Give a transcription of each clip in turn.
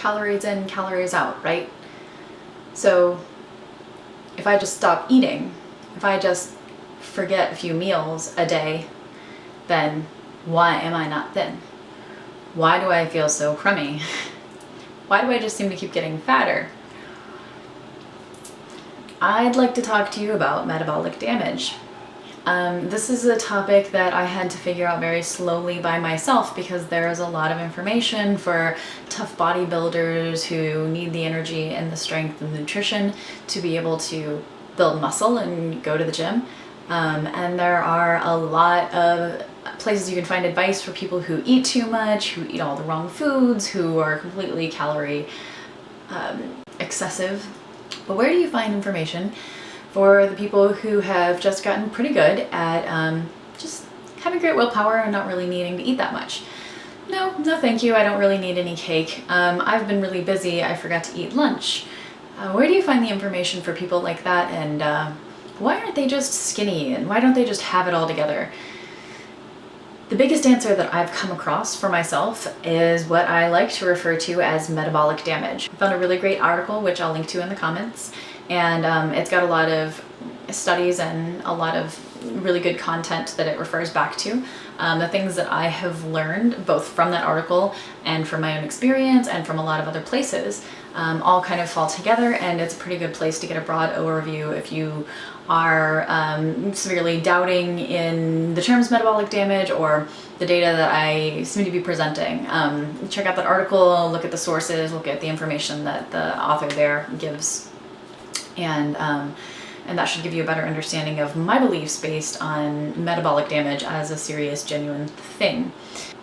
calories in, calories out, right? So if I just stop eating, if I just forget a few meals a day, then why am I not thin? Why do I feel so crummy? Why do I just seem to keep getting fatter? I'd like to talk to you about metabolic damage. This is a topic that I had to figure out very slowly by myself because there is a lot of information for tough bodybuilders who need the energy and the strength and nutrition to be able to build muscle and go to the gym. And there are a lot of places you can find advice for people who eat too much, who eat all the wrong foods, who are completely calorie excessive. But where do you find information for the people who have just gotten pretty good at just having great willpower and not really needing to eat that much? No, thank you. I don't really need any cake. I've been really busy. I forgot to eat lunch. Where do you find the information for people like that? And why aren't they just skinny? And why don't they just have it all together? The biggest answer that I've come across for myself is what I like to refer to as metabolic damage. I found a really great article, which I'll link to in the comments, and it's got a lot of studies and a lot of really good content that it refers back to. The things that I have learned both from that article and from my own experience and from a lot of other places all kind of fall together, and it's a pretty good place to get a broad overview if you are severely doubting in the terms metabolic damage or the data that I seem to be presenting. Check out that article, look at the sources, look at the information that the author there gives, and that should give you a better understanding of my beliefs based on metabolic damage as a serious, genuine thing.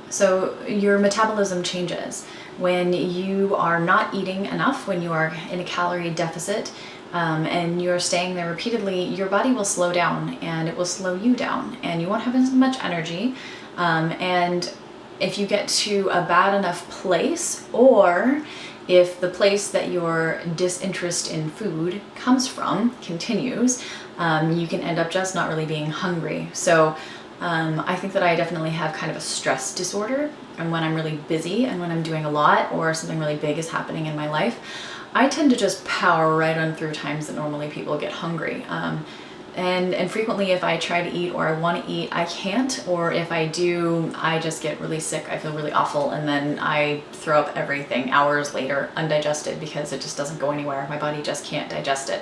So your metabolism changes. When you are not eating enough, when you are in a calorie deficit, and you're staying there repeatedly, your body will slow down and it will slow you down and you won't have as much energy. And if you get to a bad enough place, or if the place that your disinterest in food comes from continues, you can end up just not really being hungry. So I think that I definitely have kind of a stress disorder, and when I'm really busy and when I'm doing a lot or something really big is happening in my life, I tend to just power right on through times that normally people get hungry. And frequently if I try to eat or I want to eat, I can't, or if I do, I just get really sick. I feel really awful, and then I throw up everything hours later undigested because it just doesn't go anywhere. My body just can't digest it.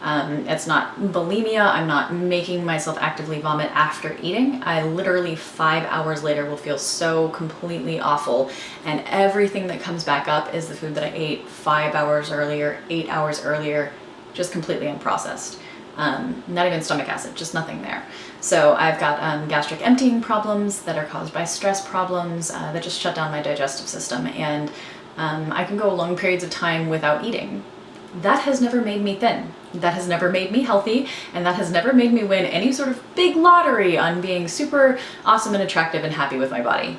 It's not bulimia. I'm not making myself actively vomit after eating. I literally 5 hours later will feel so completely awful, and everything that comes back up is the food that I ate 5 hours earlier, 8 hours earlier, just completely unprocessed. Not even stomach acid, just nothing there. So I've got gastric emptying problems that are caused by stress problems that just shut down my digestive system, and I can go long periods of time without eating. That has never made me thin. That has never made me healthy, and that has never made me win any sort of big lottery on being super awesome and attractive and happy with my body.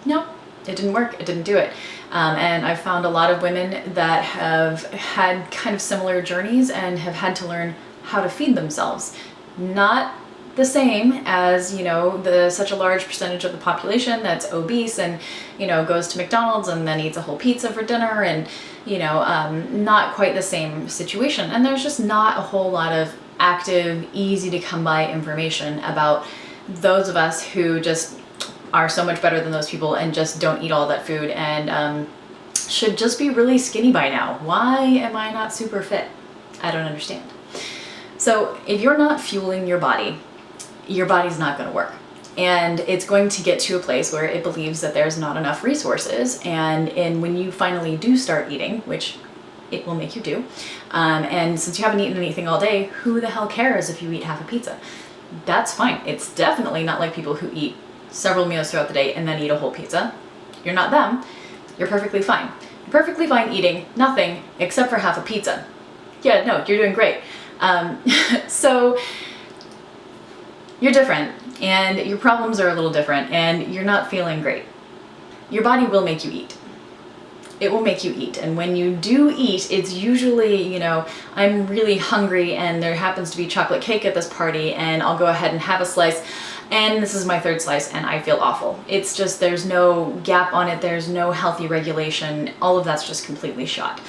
No, it didn't work. It didn't do it. And I've found a lot of women that have had kind of similar journeys and have had to learn how to feed themselves. Not the same as, you know, such a large percentage of the population that's obese and, you know, goes to McDonald's and then eats a whole pizza for dinner, and, you know, not quite the same situation. And there's just not a whole lot of active, easy to come by information about those of us who just are so much better than those people and just don't eat all that food and should just be really skinny by now. Why am I not super fit? I don't understand. So if you're not fueling your body's not going to work. And it's going to get to a place where it believes that there's not enough resources. And when you finally do start eating, which it will make you do, and since you haven't eaten anything all day, who the hell cares if you eat half a pizza? That's fine. It's definitely not like people who eat several meals throughout the day and then eat a whole pizza. You're not them. You're perfectly fine. You're perfectly fine eating nothing except for half a pizza. Yeah, no, you're doing great. So you're different, and your problems are a little different, and you're not feeling great. Your body will make you eat. It will make you eat. And when you do eat, it's usually, you know, I'm really hungry and there happens to be chocolate cake at this party, and I'll go ahead and have a slice. And this is my third slice and I feel awful. It's just, there's no gap on it, there's no healthy regulation, all of that's just completely shot.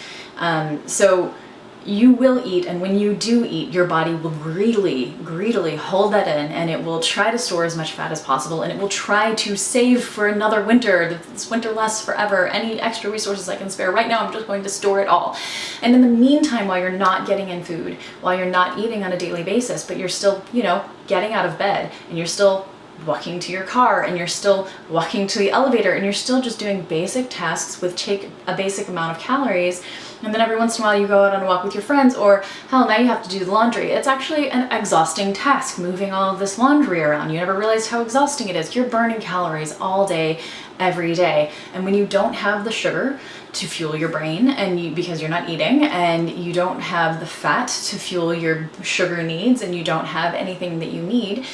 So you will eat, and when you do eat, your body will greedily hold that in, and it will try to store as much fat as possible, and it will try to save for another winter. This winter lasts forever. Any extra resources I can spare right now, I'm just going to store it all. And in the meantime, while you're not getting in food, while you're not eating on a daily basis, but you're still, you know, getting out of bed, and you're still walking to your car, and you're still walking to the elevator, and you're still just doing basic tasks which take a basic amount of calories, and then every once in a while you go out on a walk with your friends, or hell, now you have to do the laundry. It's actually an exhausting task moving all of this laundry around. You never realized how exhausting it is. You're burning calories all day, every day. And when you don't have the sugar to fuel your brain, and because you're not eating, and you don't have the fat to fuel your sugar needs, and you don't have anything that you need,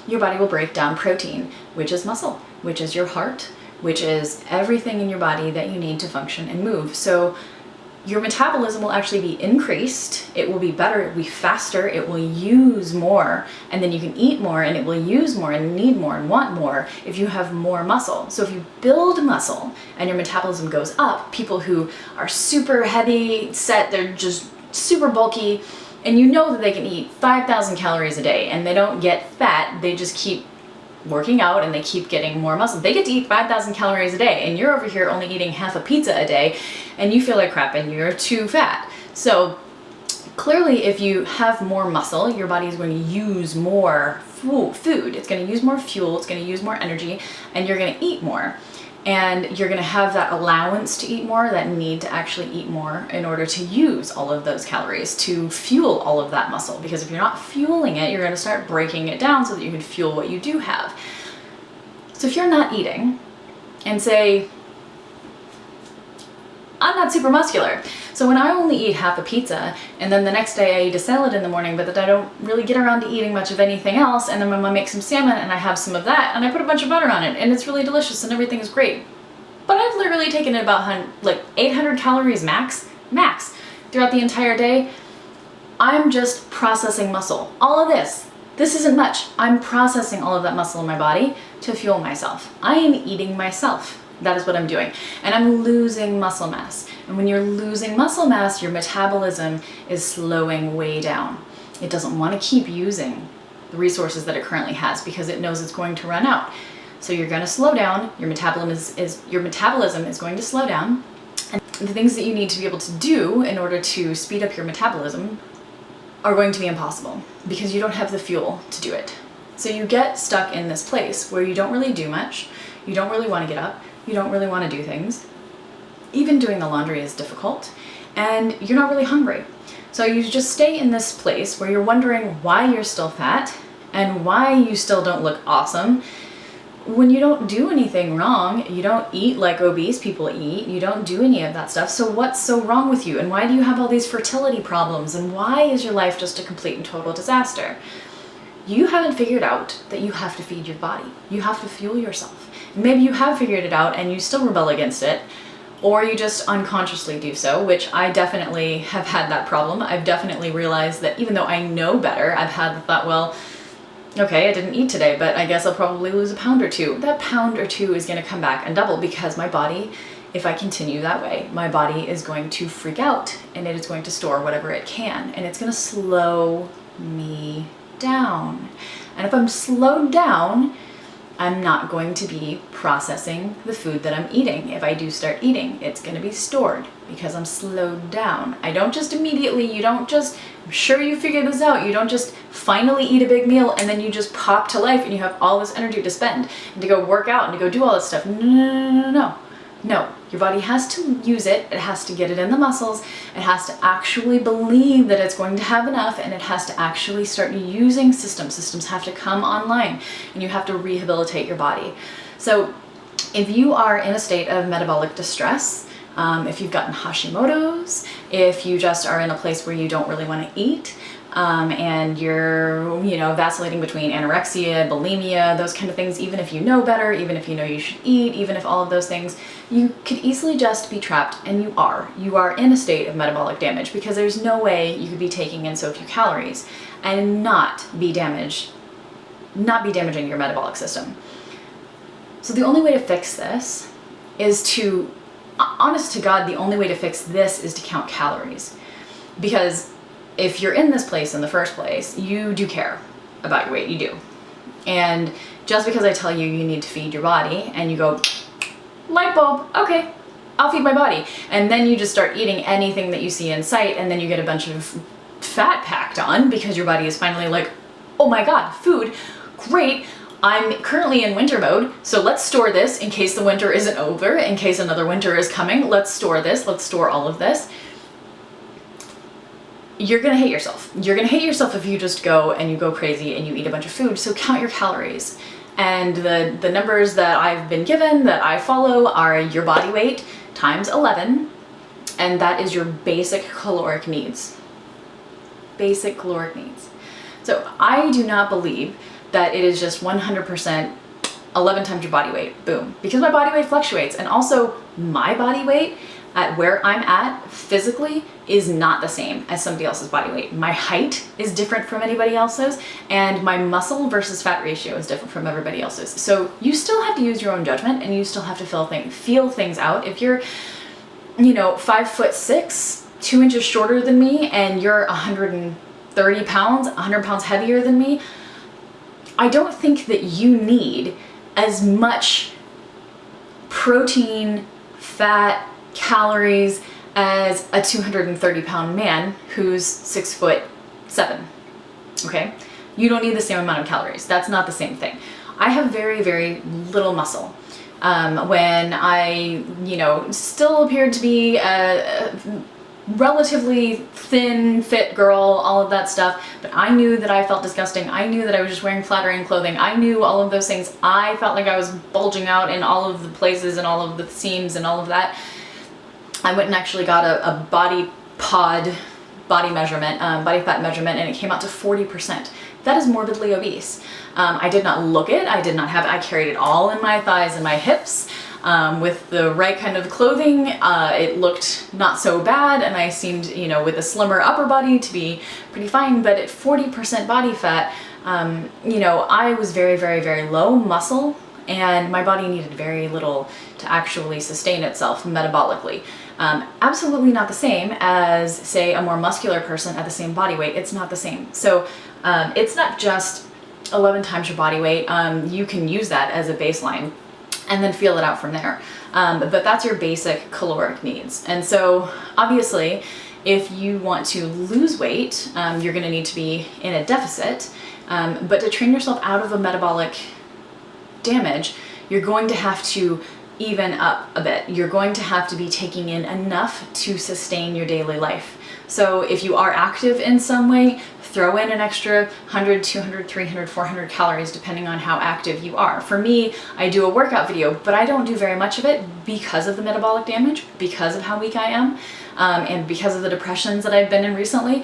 your body will break down protein, which is muscle, which is your heart, which is everything in your body that you need to function and move. So your metabolism will actually be increased, it will be better, it will be faster, it will use more, and then you can eat more, and it will use more, and need more, and want more if you have more muscle. So if you build muscle and your metabolism goes up, people who are super heavy set, they're just super bulky, and you know that they can eat 5,000 calories a day and they don't get fat, they just keep working out and they keep getting more muscle. They get to eat 5,000 calories a day, and you're over here only eating half a pizza a day, and you feel like crap and you're too fat. So clearly, if you have more muscle, your body is going to use more food. It's going to use more fuel, it's going to use more energy, and you're going to eat more. And you're going to have that allowance to eat more, that need to actually eat more in order to use all of those calories to fuel all of that muscle. Because if you're not fueling it, you're going to start breaking it down so that you can fuel what you do have. So if you're not eating, and say, I'm not super muscular, so when I only eat half a pizza, and then the next day I eat a salad in the morning, but then I don't really get around to eating much of anything else, and then my mom makes some salmon and I have some of that, and I put a bunch of butter on it, and it's really delicious and everything is great. But I've literally taken in about like 800 calories max, throughout the entire day. I'm just processing muscle. All of this isn't much. I'm processing all of that muscle in my body to fuel myself. I am eating myself. That is what I'm doing. And I'm losing muscle mass. And when you're losing muscle mass, your metabolism is slowing way down. It doesn't want to keep using the resources that it currently has because it knows it's going to run out. So you're going to slow down. Your metabolism is going to slow down. And the things that you need to be able to do in order to speed up your metabolism are going to be impossible because you don't have the fuel to do it. So you get stuck in this place where you don't really do much. You don't really want to get up. You don't really want to do things. Even doing the laundry is difficult, and you're not really hungry. So you just stay in this place where you're wondering why you're still fat and why you still don't look awesome when you don't do anything wrong. You don't eat like obese people eat. You don't do any of that stuff. So what's so wrong with you? And why do you have all these fertility problems? And why is your life just a complete and total disaster? You haven't figured out that you have to feed your body. You have to fuel yourself. Maybe you have figured it out and you still rebel against it, or you just unconsciously do so, which I definitely have had that problem. I've definitely realized that even though I know better, I've had the thought, well, okay, I didn't eat today, but I guess I'll probably lose a pound or two. That pound or two is going to come back and double because my body, if I continue that way, my body is going to freak out and it is going to store whatever it can, and it's going to slow me down. And if I'm slowed down, I'm not going to be processing the food that I'm eating. If I do start eating, it's going to be stored because I'm slowed down. I don't just immediately, I'm sure you figure this out, you don't just finally eat a big meal and then you just pop to life and you have all this energy to spend and to go work out and to go do all this stuff. No, your body has to use it. It has to get it in the muscles. It has to actually believe that it's going to have enough, and it has to actually start using systems. Systems have to come online, and you have to rehabilitate your body. So if you are in a state of metabolic distress, if you've gotten Hashimoto's, if you just are in a place where you don't really want to eat, and you're, vacillating between anorexia, bulimia, those kind of things, even if you know better, even if you know you should eat, even if all of those things, you could easily just be trapped, and you are in a state of metabolic damage because there's no way you could be taking in so few calories and not be damaged not be damaging your metabolic system. So the only way to fix this is to, honest to God, the only way to fix this is to count calories. Because if you're in this place in the first place, you do care about your weight, you do. And just because I tell you you need to feed your body and you go, light bulb, okay, I'll feed my body. And then you just start eating anything that you see in sight, and then you get a bunch of fat packed on because your body is finally like, oh my God, food, great. I'm currently in winter mode, so let's store this in case the winter isn't over, in case another winter is coming. Let's store this, let's store all of this. You're gonna hate yourself. You're gonna hate yourself if you just go and you go crazy and you eat a bunch of food, so count your calories. And the numbers that I've been given, that I follow, are your body weight times 11, and that is your basic caloric needs. Basic caloric needs. So I do not believe that it is just 100% 11 times your body weight, boom. Because my body weight fluctuates, and also my body weight at where I'm at physically is not the same as somebody else's body weight. My height is different from anybody else's, and my muscle versus fat ratio is different from everybody else's. So you still have to use your own judgment, and you still have to feel things out. If you're, 5'6", 2 inches shorter than me, and you're 130 pounds, 100 pounds heavier than me, I don't think that you need as much protein, fat, calories as a 230 pound man who's 6'7", okay? You don't need the same amount of calories. That's not the same thing. I have very, very little muscle. When I, still appeared to be a relatively thin, fit girl, all of that stuff, but I knew that I felt disgusting. I knew that I was just wearing flattering clothing. I knew all of those things. I felt like I was bulging out in all of the places and all of the seams and all of that. I went and actually got a body fat measurement, and it came out to 40%. That is morbidly obese. I did not look it. I carried it all in my thighs and my hips. With the right kind of clothing, it looked not so bad, and I seemed, with a slimmer upper body to be pretty fine, but at 40% body fat, I was very, very, very low muscle, and my body needed very little to actually sustain itself metabolically. Absolutely not the same as, say, a more muscular person at the same body weight. It's not the same. So it's not just 11 times your body weight. You can use that as a baseline and then feel it out from there. But that's your basic caloric needs. And so obviously, if you want to lose weight, you're gonna need to be in a deficit. But to train yourself out of a metabolic damage, you're going to have to even up a bit. You're going to have to be taking in enough to sustain your daily life. So if you are active in some way, throw in an extra 100, 200, 300, 400 calories depending on how active you are. For me, I do a workout video, but I don't do very much of it because of the metabolic damage, because of how weak I am, and because of the depressions that I've been in recently.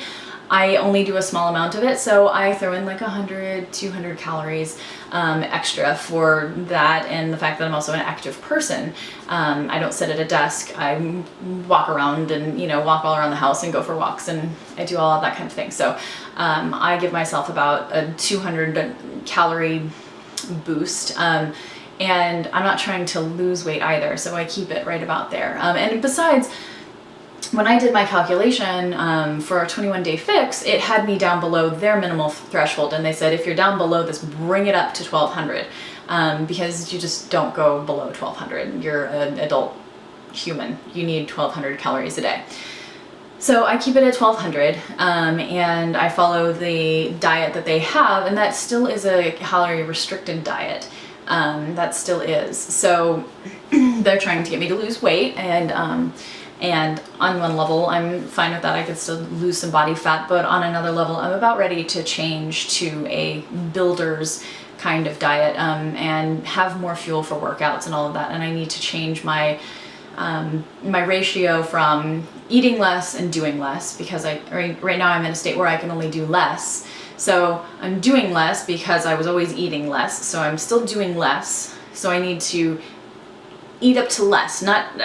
I only do a small amount of it, so I throw in like 100, 200 calories extra for that, and the fact that I'm also an active person. I don't sit at a desk. I walk around and, walk all around the house and go for walks, and I do all of that kind of thing. So I give myself about a 200 calorie boost. And I'm not trying to lose weight either, so I keep it right about there. And besides, when I did my calculation for a 21-day fix, it had me down below their minimal threshold, and they said, if you're down below this, bring it up to 1,200, because you just don't go below 1,200. You're an adult human. You need 1,200 calories a day. So I keep it at 1,200, and I follow the diet that they have, and that still is a calorie-restricted diet. That still is. So they're trying to get me to lose weight, and on one level, I'm fine with that. I could still lose some body fat, but on another level, I'm about ready to change to a builder's kind of diet, and have more fuel for workouts and all of that. And I need to change my ratio from eating less and doing less, because right now I'm in a state where I can only do less. So I'm doing less because I was always eating less, so I'm still doing less. So I need to eat up to less, not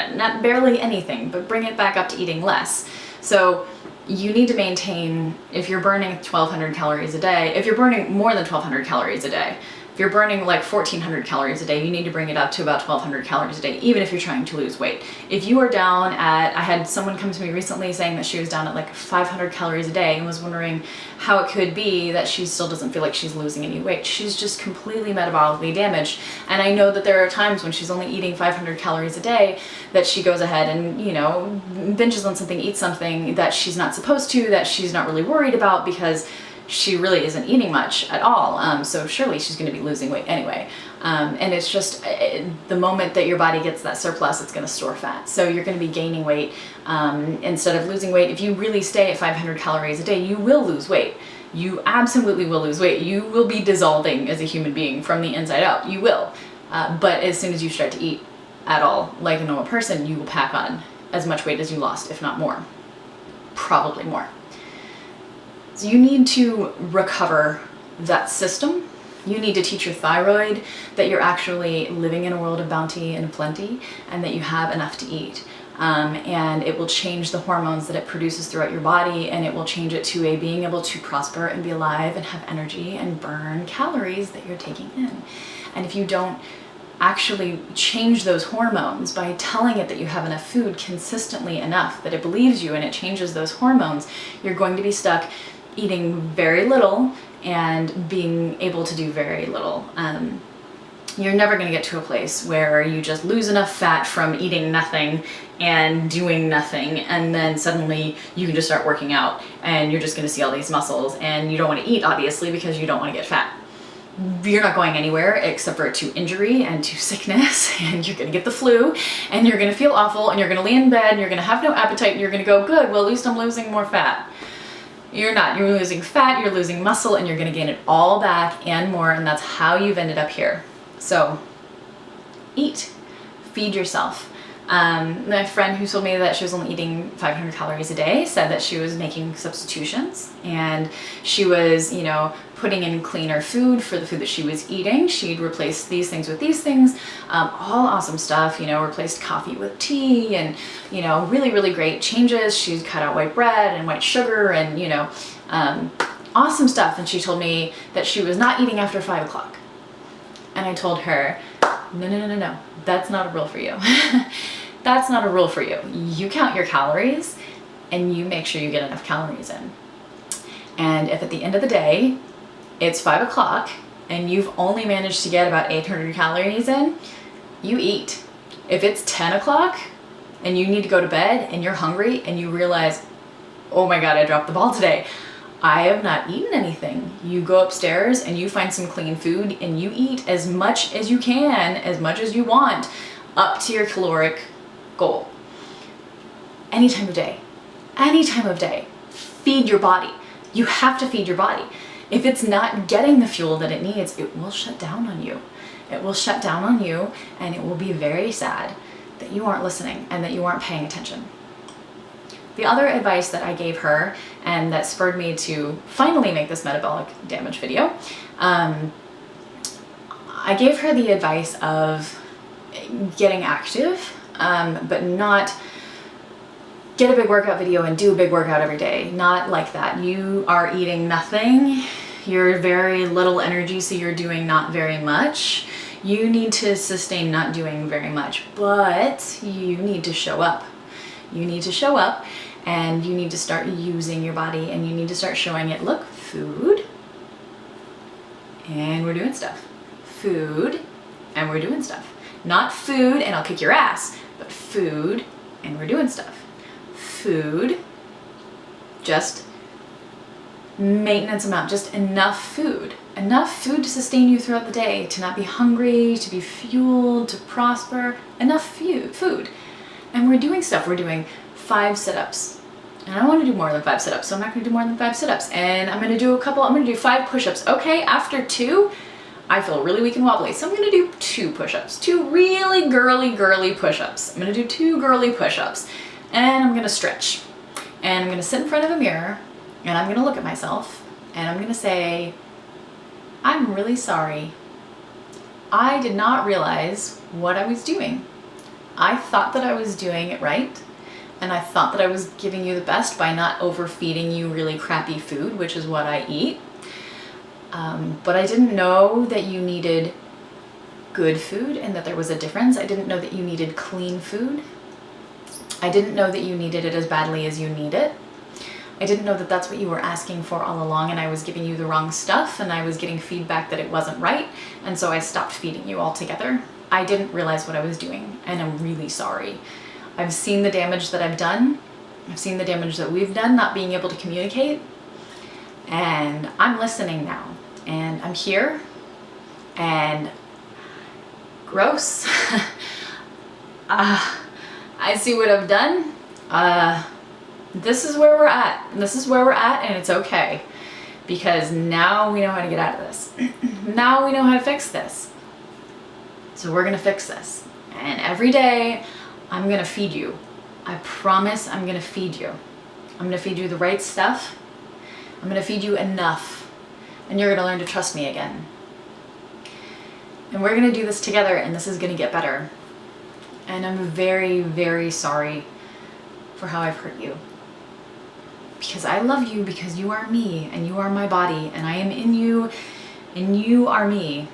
barely anything, but bring it back up to eating less. So you need to maintain, if you're burning 1,200 calories a day, if you're burning more than 1,200 calories a day, if you're burning like 1,400 calories a day, you need to bring it up to about 1,200 calories a day, even if you're trying to lose weight. If you are down at, I had someone come to me recently saying that she was down at like 500 calories a day and was wondering how it could be that she still doesn't feel like she's losing any weight. She's just completely metabolically damaged. And I know that there are times when she's only eating 500 calories a day that she goes ahead and, you know, binges on something, eats something that she's not supposed to, that she's not really worried about because she really isn't eating much at all. So surely she's going to be losing weight anyway. And it's just the moment that your body gets that surplus, it's going to store fat. So you're going to be gaining weight instead of losing weight. If you really stay at 500 calories a day, you will lose weight. You absolutely will lose weight. You will be dissolving as a human being from the inside out. You will. But as soon as you start to eat at all like a normal person, you will pack on as much weight as you lost, if not more. Probably more. So you need to recover that system. You need to teach your thyroid that you're actually living in a world of bounty and plenty and that you have enough to eat. And it will change the hormones that it produces throughout your body, and it will change it to a being able to prosper and be alive and have energy and burn calories that you're taking in. And if you don't actually change those hormones by telling it that you have enough food consistently enough that it believes you and it changes those hormones, you're going to be stuck eating very little and being able to do very little. You're never going to get to a place where you just lose enough fat from eating nothing and doing nothing, and then suddenly you can just start working out and you're just going to see all these muscles, and you don't want to eat obviously because you don't want to get fat. You're not going anywhere except for to injury and to sickness, and you're going to get the flu and you're going to feel awful and you're going to lay in bed and you're going to have no appetite and you're going to go, good, well at least I'm losing more fat. You're not. You're losing fat, you're losing muscle, and you're going to gain it all back and more, and that's how you've ended up here. So eat, feed yourself. My friend who told me that she was only eating 500 calories a day said that she was making substitutions, and she was, you know, putting in cleaner food for the food that she was eating. She'd replace these things with these things, all awesome stuff, you know, replaced coffee with tea, and, you know, really, really great changes. She'd cut out white bread and white sugar and, you know, awesome stuff. And she told me that she was not eating after 5 o'clock. And I told her, no, that's not a rule for you. That's not a rule for you. You count your calories and you make sure you get enough calories in. And if at the end of the day, it's 5 o'clock and you've only managed to get about 800 calories in, you eat. If it's 10 o'clock and you need to go to bed and you're hungry and you realize, oh my God, I dropped the ball today, I have not eaten anything. You go upstairs and you find some clean food and you eat as much as you can, as much as you want, up to your caloric goal. Any time of day. Any time of day. Feed your body. You have to feed your body. If it's not getting the fuel that it needs, it will shut down on you. It will shut down on you, and it will be very sad that you aren't listening and that you aren't paying attention. The other advice that I gave her, and that spurred me to finally make this metabolic damage video, I gave her the advice of getting active, but not get a big workout video and do a big workout every day. Not like that. You are eating nothing. You're very little energy, so you're doing not very much. You need to sustain not doing very much, but you need to show up. You need to show up, and you need to start using your body, and you need to start showing it, look, food, and we're doing stuff. Food, and we're doing stuff. Not food, and I'll kick your ass, but food, and we're doing stuff. Food, just maintenance amount, just enough food to sustain you throughout the day, to not be hungry, to be fueled, to prosper, enough food. And we're doing stuff. We're doing 5 sit-ups, and I want to do more than 5 sit-ups, so I'm not going to do more than 5 sit-ups, and I'm going to do 5 push-ups. Okay, after 2, I feel really weak and wobbly, so I'm going to do 2 push-ups, 2 really girly push-ups. I'm going to do 2 girly push-ups, and I'm going to stretch, and I'm going to sit in front of a mirror, and I'm going to look at myself, and I'm going to say, I'm really sorry. I did not realize what I was doing. I thought that I was doing it right. and I thought that I was giving you the best by not overfeeding you really crappy food, which is what I eat. But I didn't know that you needed good food and that there was a difference. I didn't know that you needed clean food. I didn't know that you needed it as badly as you need it. I didn't know that that's what you were asking for all along, and I was giving you the wrong stuff, and I was getting feedback that it wasn't right, and so I stopped feeding you altogether. I didn't realize what I was doing, and I'm really sorry. I've seen the damage that I've done. I've seen the damage that we've done not being able to communicate, and I'm listening now, and I'm here, and gross. I see what I've done. This is where we're at. This is where we're at, and it's okay. Because now we know how to get out of this. Now we know how to fix this. So we're gonna fix this. And every day, I'm gonna feed you. I promise I'm gonna feed you. I'm gonna feed you the right stuff. I'm gonna feed you enough. And you're gonna learn to trust me again. And we're gonna do this together, and this is gonna get better. And I'm very, very sorry for how I've hurt you. Because I love you, because you are me, and you are my body, and I am in you, and you are me.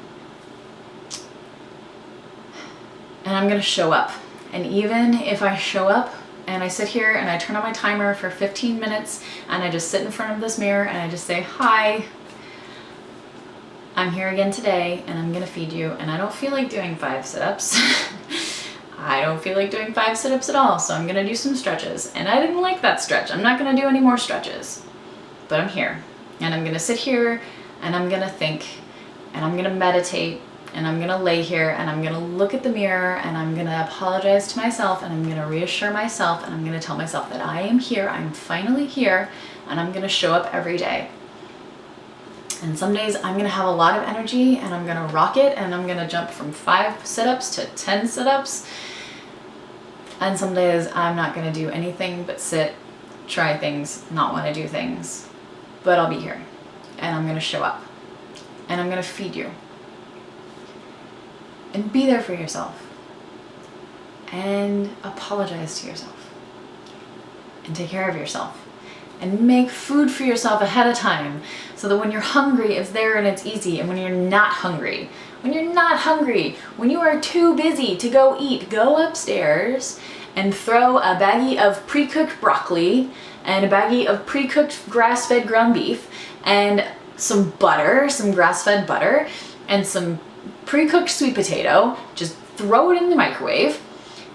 And I'm gonna show up. And even if I show up and I sit here and I turn on my timer for 15 minutes and I just sit in front of this mirror and I just say, hi, I'm here again today and I'm gonna feed you, and I don't feel like doing 5 sit-ups. I don't feel like doing 5 sit-ups at all, so I'm gonna do some stretches. And I didn't like that stretch. I'm not gonna do any more stretches. But I'm here. And I'm gonna sit here, and I'm gonna think, and I'm gonna meditate, and I'm gonna lay here, and I'm gonna look at the mirror, and I'm gonna apologize to myself, and I'm gonna reassure myself, and I'm gonna tell myself that I am here, I'm finally here, and I'm gonna show up every day. And some days I'm gonna have a lot of energy, and I'm gonna rock it, and I'm gonna jump from 5 sit-ups to 10 sit-ups. And some days I'm not gonna do anything but sit, try things, not wanna do things. But I'll be here, and I'm gonna show up, and I'm gonna feed you. And be there for yourself, and apologize to yourself, and take care of yourself. And make food for yourself ahead of time so that when you're hungry, it's there and it's easy. And when you're not hungry, when you are too busy to go eat, go upstairs and throw a baggie of pre-cooked broccoli and a baggie of pre-cooked grass-fed ground beef and some butter, some grass-fed butter, and some pre-cooked sweet potato. Just throw it in the microwave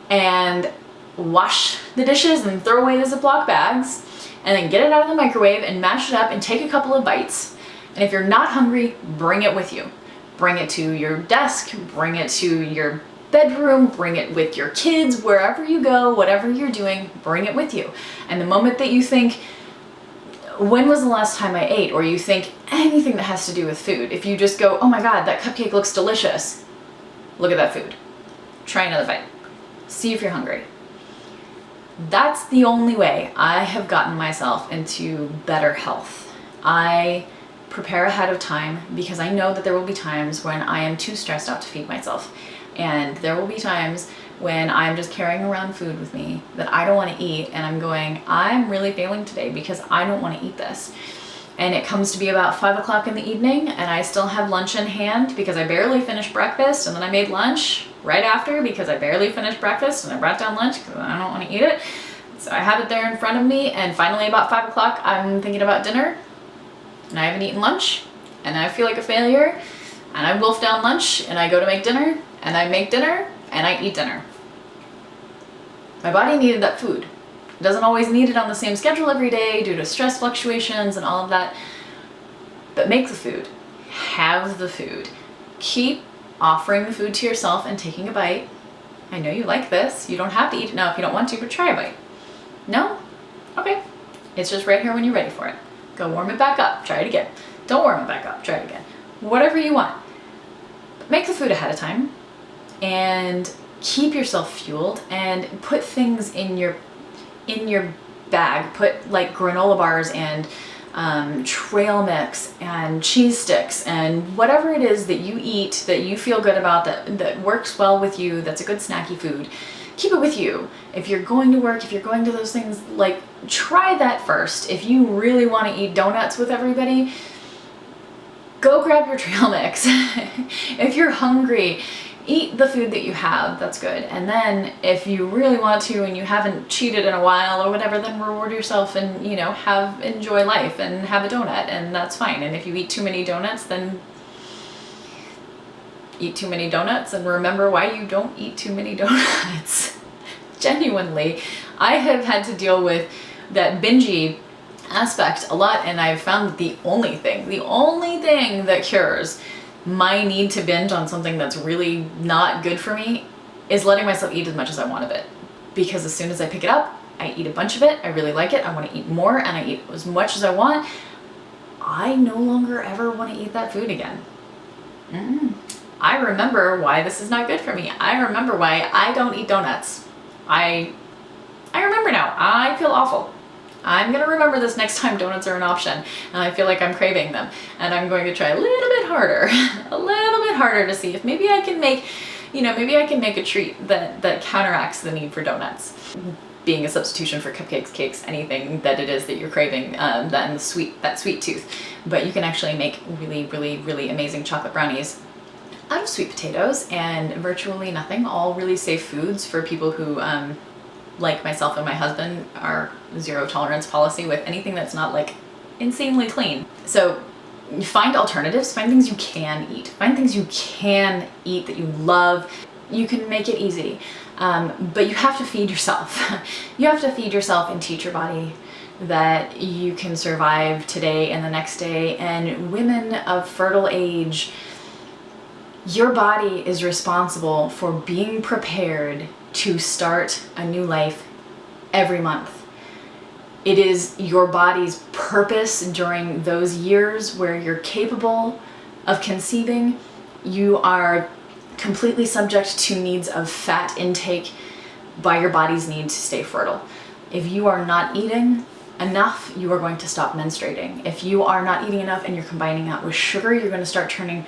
and wash the dishes and throw away the Ziploc bags. And then get it out of the microwave and mash it up and take a couple of bites. And if you're not hungry, bring it with you. Bring it to your desk, bring it to your bedroom, bring it with your kids, wherever you go, whatever you're doing, bring it with you. And the moment that you think, when was the last time I ate? Or you think anything that has to do with food, if you just go, oh my God, that cupcake looks delicious. Look at that food. Try another bite. See if you're hungry. That's the only way I have gotten myself into better health. I prepare ahead of time because I know that there will be times when I am too stressed out to feed myself. And there will be times when I'm just carrying around food with me that I don't want to eat, and I'm going, I'm really failing today because I don't want to eat this. And it comes to be about 5 o'clock in the evening, and I still have lunch in hand because I barely finished breakfast, and then I made lunch right after because I barely finished breakfast, and I brought down lunch because I don't want to eat it. So I have it there in front of me, and finally about 5 o'clock, I'm thinking about dinner, and I haven't eaten lunch, and I feel like a failure, and I wolf down lunch, and I go to make dinner, and I make dinner, and I eat dinner. My body needed that food. It doesn't always need it on the same schedule every day due to stress fluctuations and all of that. But make the food. Have the food. Keep offering the food to yourself and taking a bite. I know you like this. You don't have to eat it now if you don't want to, but try a bite. No? Okay. It's just right here when you're ready for it. Go warm it back up. Try it again. Don't warm it back up. Try it again. Whatever you want. But make the food ahead of time and keep yourself fueled, and put things in your bag. Put like granola bars and trail mix and cheese sticks and whatever it is that you eat that you feel good about, that works well with you, that's a good snacky food. keep it with you. If you're going to work, if you're going to those things, like, try that first. If you really want to eat donuts with everybody, go grab your trail mix. If you're hungry, eat the food that you have, that's good. And then if you really want to and you haven't cheated in a while or whatever, then reward yourself and, you know, enjoy life and have a donut, and that's fine. And if you eat too many donuts, then eat too many donuts and remember why you don't eat too many donuts. Genuinely, I have had to deal with that bingey aspect a lot, and I've found that the only thing that cures my need to binge on something that's really not good for me is letting myself eat as much as I want of it. Because as soon as I pick it up, I eat a bunch of it, I really like it, I want to eat more, and I eat as much as I want. I no longer ever want to eat that food again. I remember why this is not good for me. I remember why I don't eat donuts. I remember now. I feel awful. I'm gonna remember this next time donuts are an option and I feel like I'm craving them, and I'm going to try a little bit harder to see if maybe I can make, you know, maybe I can make a treat that counteracts the need for donuts, being a substitution for cupcakes, cakes, anything that it is that you're craving, that sweet tooth. But you can actually make really amazing chocolate brownies out of sweet potatoes and virtually nothing, all really safe foods for people who, like myself and my husband, are zero tolerance policy with anything that's not like insanely clean. So find alternatives, find things you can eat, find things you can eat that you love. You can make it easy, but you have to feed yourself. You have to feed yourself and teach your body that you can survive today and the next day. And women of fertile age, your body is responsible for being prepared to start a new life every month. It is your body's purpose during those years where you're capable of conceiving. You are completely subject to needs of fat intake by your body's need to stay fertile. If you are not eating enough, you are going to stop menstruating. If you are not eating enough and you're combining that with sugar, you're going to start turning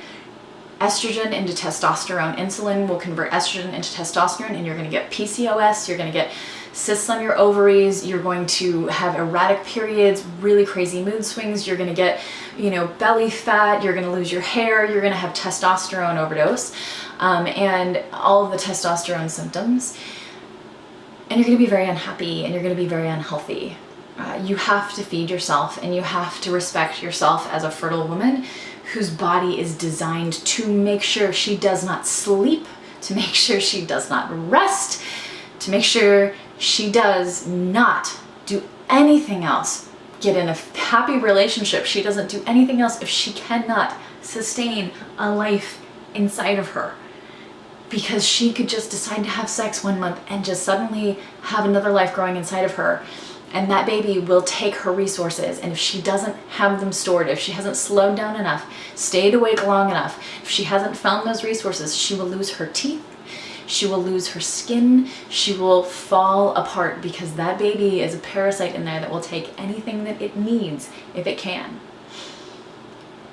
estrogen into testosterone. Insulin will convert estrogen into testosterone, and you're going to get PCOS, you're going to get cysts on your ovaries, you're going to have erratic periods, really crazy mood swings, you're going to get, you know, belly fat, you're going to lose your hair, you're going to have testosterone overdose, and all of the testosterone symptoms, and you're going to be very unhappy and you're going to be very unhealthy. You have to feed yourself, and you have to respect yourself as a fertile woman whose body is designed to make sure she does not sleep, to make sure she does not rest, to make sure she does not do anything else. Get in a happy relationship. She doesn't do anything else if she cannot sustain a life inside of her. Because she could just decide to have sex one month and just suddenly have another life growing inside of her. And that baby will take her resources, and if she doesn't have them stored, if she hasn't slowed down enough, stayed awake long enough, if she hasn't found those resources, she will lose her teeth, she will lose her skin, she will fall apart, because that baby is a parasite in there that will take anything that it needs if it can.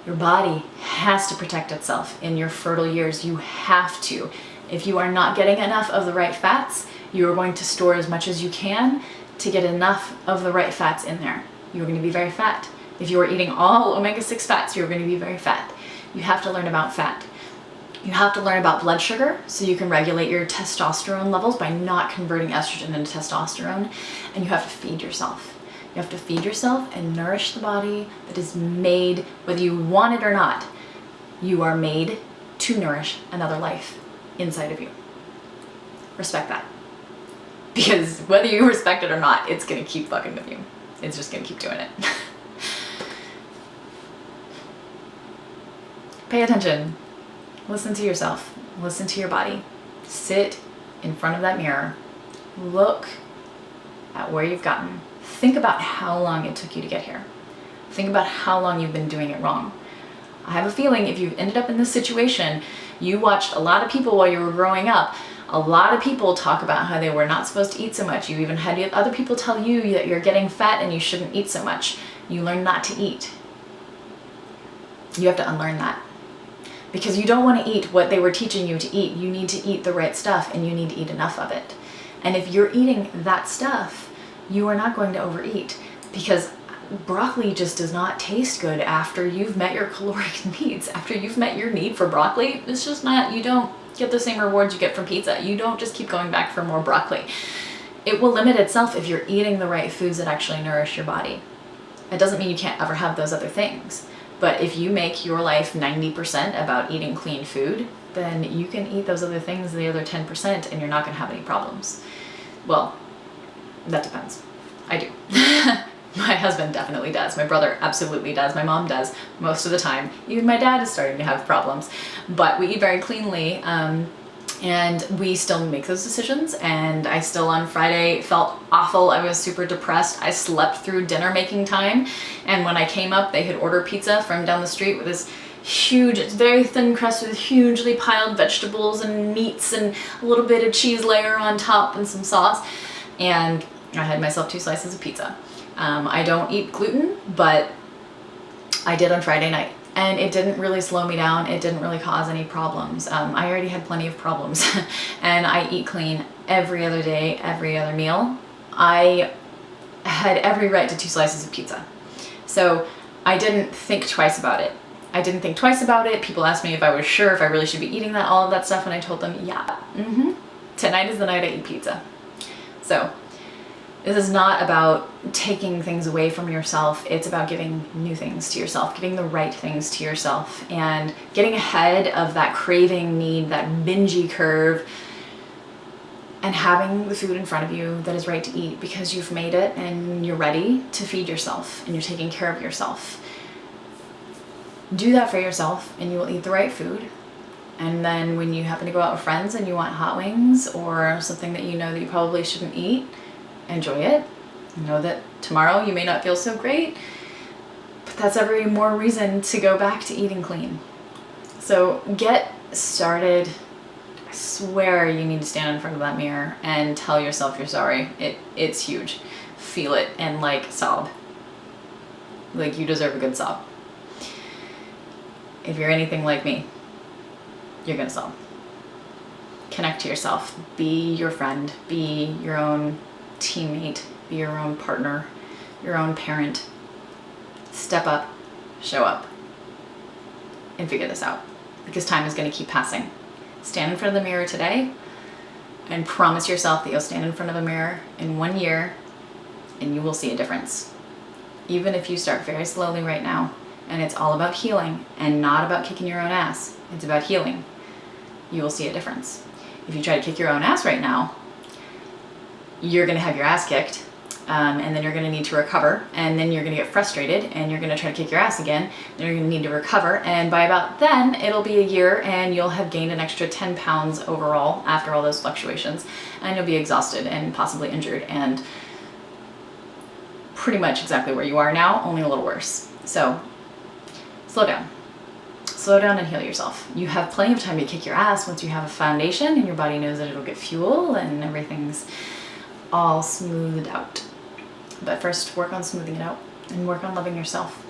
Your body has to protect itself in your fertile years. You have to. If you are not getting enough of the right fats, you are going to store as much as you can to get enough of the right fats in there. You're going to be very fat. If you are eating all omega-6 fats, you're going to be very fat. You have to learn about fat. You have to learn about blood sugar so you can regulate your testosterone levels by not converting estrogen into testosterone. And you have to feed yourself. You have to feed yourself and nourish the body that is made, whether you want it or not, you are made to nourish another life inside of you. Respect that. Because whether you respect it or not, it's going to keep fucking with you. It's just going to keep doing it. Pay attention. Listen to yourself. Listen to your body. Sit in front of that mirror. Look at where you've gotten. Think about how long it took you to get here. Think about how long you've been doing it wrong. I have a feeling if you've ended up in this situation, you watched a lot of people while you were growing up. A lot of people talk about how they were not supposed to eat so much. You even had other people tell you that you're getting fat and you shouldn't eat so much. You learn not to eat. You have to unlearn that. Because you don't want to eat what they were teaching you to eat. You need to eat the right stuff, and you need to eat enough of it. And if you're eating that stuff, you are not going to overeat, because broccoli just does not taste good after you've met your caloric needs. After you've met your need for broccoli, it's just not, you don't get the same rewards you get from pizza. You don't just keep going back for more broccoli. It will limit itself if you're eating the right foods that actually nourish your body. It doesn't mean you can't ever have those other things. But if you make your life 90% about eating clean food, then you can eat those other things, the other 10%, and you're not going to have any problems. Well, that depends. I do. My husband definitely does. My brother absolutely does. My mom does most of the time. Even my dad is starting to have problems. But we eat very cleanly, and we still make those decisions. And I still on Friday felt awful. I was super depressed. I slept through dinner making time. And when I came up, they had ordered pizza from down the street with this huge, it's very thin crust with hugely piled vegetables and meats and a little bit of cheese layer on top and some sauce. And I had myself 2 slices of pizza. I don't eat gluten, but I did on Friday night, and it didn't really slow me down. It didn't really cause any problems. I already had plenty of problems and I eat clean every other day, every other meal. I had every right to 2 slices of pizza. So I didn't think twice about it. People asked me if I was sure if I really should be eating that, all of that stuff, and I told them, yeah, tonight is the night I eat pizza. So this is not about taking things away from yourself. It's about giving new things to yourself, giving the right things to yourself, and getting ahead of that craving need, that bingey curve, and having the food in front of you that is right to eat because you've made it and you're ready to feed yourself and you're taking care of yourself. Do that for yourself and you will eat the right food. And then when you happen to go out with friends and you want hot wings or something that you know that you probably shouldn't eat, enjoy it. Know that tomorrow you may not feel so great, but that's every more reason to go back to eating clean. So get started. I swear you need to stand in front of that mirror and tell yourself you're sorry. It's huge. Feel it and like sob. Like you deserve a good sob. If you're anything like me, you're gonna sob. Connect to yourself. Be your friend. Be your own teammate. Be your own partner. Your own parent. Step up. Show up. And figure this out. Because time is gonna keep passing. Stand in front of the mirror today and promise yourself that you'll stand in front of a mirror in 1 year and you will see a difference. Even if you start very slowly right now, and it's all about healing and not about kicking your own ass. It's about healing. You will see a difference. If you try to kick your own ass right now, you're gonna have your ass kicked, and then you're gonna need to recover, and then you're gonna get frustrated, and you're gonna try to kick your ass again, then you're gonna need to recover, and by about then, it'll be a year, and you'll have gained an extra 10 pounds overall after all those fluctuations, and you'll be exhausted and possibly injured, and pretty much exactly where you are now, only a little worse. So, slow down. Slow down and heal yourself. You have plenty of time to kick your ass once you have a foundation and your body knows that it'll get fuel and everything's all smoothed out. But first, work on smoothing it out and work on loving yourself.